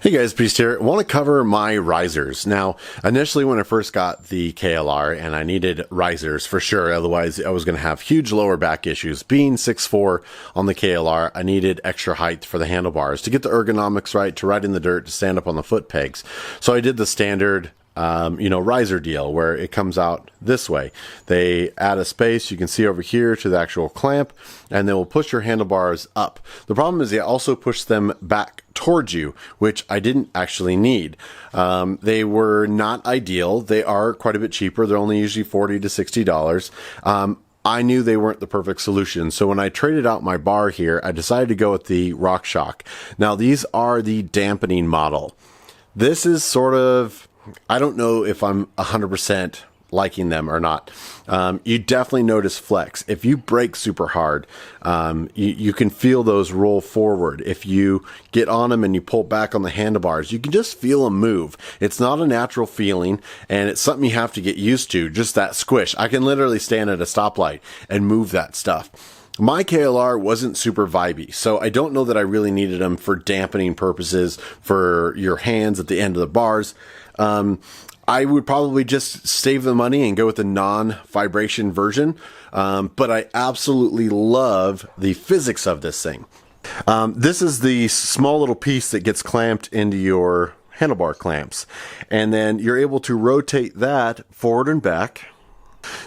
Hey guys, Beast here. I want to cover my risers. Now, initially when I first got the KLR and I needed risers for sure, otherwise I was going to have huge lower back issues. Being 6'4" on the KLR, I needed extra height for the handlebars to get the ergonomics right, to ride in the dirt, to stand up on the foot pegs. So I did the standard riser deal where it comes out this way. They add a space, you can see over here, to the actual clamp, and they will push your handlebars up. The problem is they also push them back towards you, which I didn't actually need. They were not ideal. They are quite a bit cheaper. They're only usually $40 to $60. I knew they weren't the perfect solution. So when I traded out my bar here, I decided to go with the RockShox. Now these are the dampening model. This is sort of, I don't know if I'm 100% liking them or not. You definitely notice flex. If you brake super hard, you can feel those roll forward. If you get on them and you pull back on the handlebars, you can just feel them move. It's not a natural feeling, and it's something you have to get used to, just that squish. I can literally stand at a stoplight and move that stuff. My KLR wasn't super vibey, so I don't know that I really needed them for dampening purposes for your hands at the end of the bars. I would probably just save the money and go with the non-vibration version, but I absolutely love the physics of this thing. This is the small little piece that gets clamped into your handlebar clamps, and then you're able to rotate that forward and back.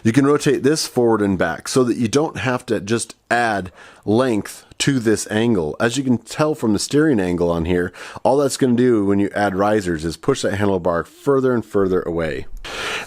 You can rotate this forward and back so that you don't have to just add length to this angle. As you can tell from the steering angle on here, all that's going to do when you add risers is push that handlebar further and further away.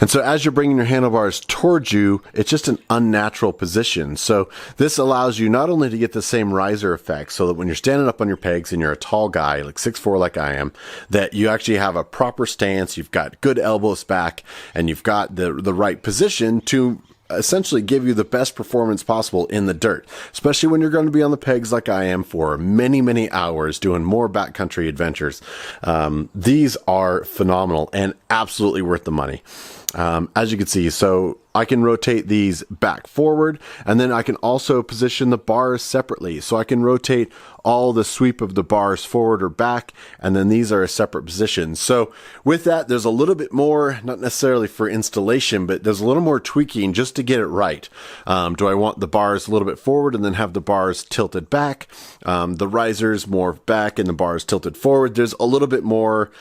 And so as you're bringing your handlebars towards you, it's just an unnatural position. So this allows you not only to get the same riser effect, so that when you're standing up on your pegs and you're a tall guy, like 6'4" like I am, that you actually have a proper stance, you've got good elbows back, and you've got the right position to essentially give you the best performance possible in the dirt, especially when you're going to be on the pegs like I am for many, many hours doing more backcountry adventures. These are phenomenal and absolutely worth the money. As you can see, so I can rotate these back forward, and then I can also position the bars separately. So I can rotate all the sweep of the bars forward or back, and then these are a separate position. So with that, there's a little bit more, not necessarily for installation, but there's a little more tweaking just to get it right. Do I want the bars a little bit forward and then have the bars tilted back? The risers more back and the bars tilted forward. There's a little bit more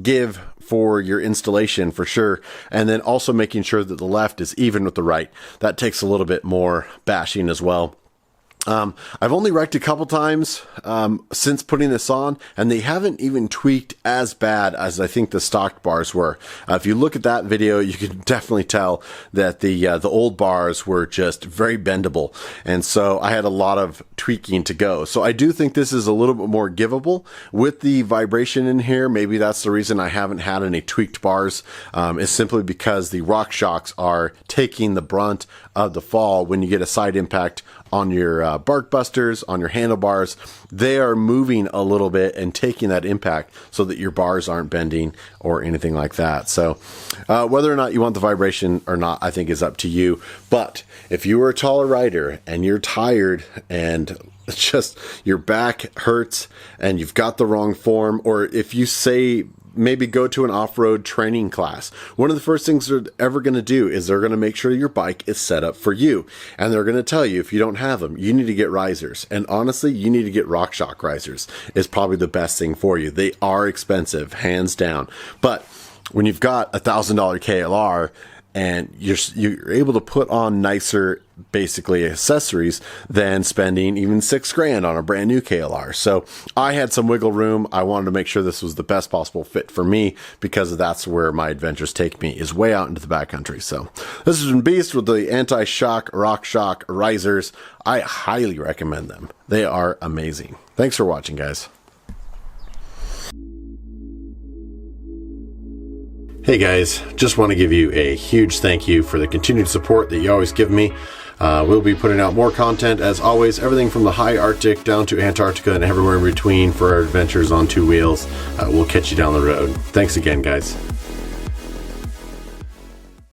give for your installation for sure, and then also making sure that the left is even with the right. That takes a little bit more bashing as well. I've only wrecked a couple times since putting this on, and they haven't even tweaked as bad as I think the stock bars were. If you look at that video, you can definitely tell that the old bars were just very bendable, and so I had a lot of tweaking to go. So I do think this is a little bit more givable with the vibration in here. Maybe that's the reason I haven't had any tweaked bars, is simply because the RockShox are taking the brunt of the fall when you get a side impact on your bark busters, on your handlebars. They are moving a little bit and taking that impact so that your bars aren't bending or anything like that. So whether or not you want the vibration or not, I think is up to you. But if you are a taller rider and you're tired and just your back hurts and you've got the wrong form, or if you say maybe go to an off-road training class, one of the first things they're ever going to do is they're going to make sure your bike is set up for you. And they're going to tell you, if you don't have them, you need to get risers. And honestly, you need to get RockShox risers. Is probably the best thing for you. They are expensive, hands down. But when you've got a $1,000 KLR and you're able to put on nicer, basically, accessories than spending even $6,000 on a brand new KLR. So I had some wiggle room. I wanted to make sure this was the best possible fit for me, because that's where my adventures take me, is way out into the backcountry. So this has been Beast with the anti-shock RockShox risers. I highly recommend them. They are amazing. Thanks for watching, guys. Hey guys, just want to give you a huge thank you for the continued support that you always give me. We'll be putting out more content as always, everything from the high Arctic down to Antarctica and everywhere in between for our adventures on two wheels. We'll catch you down the road. Thanks again, guys.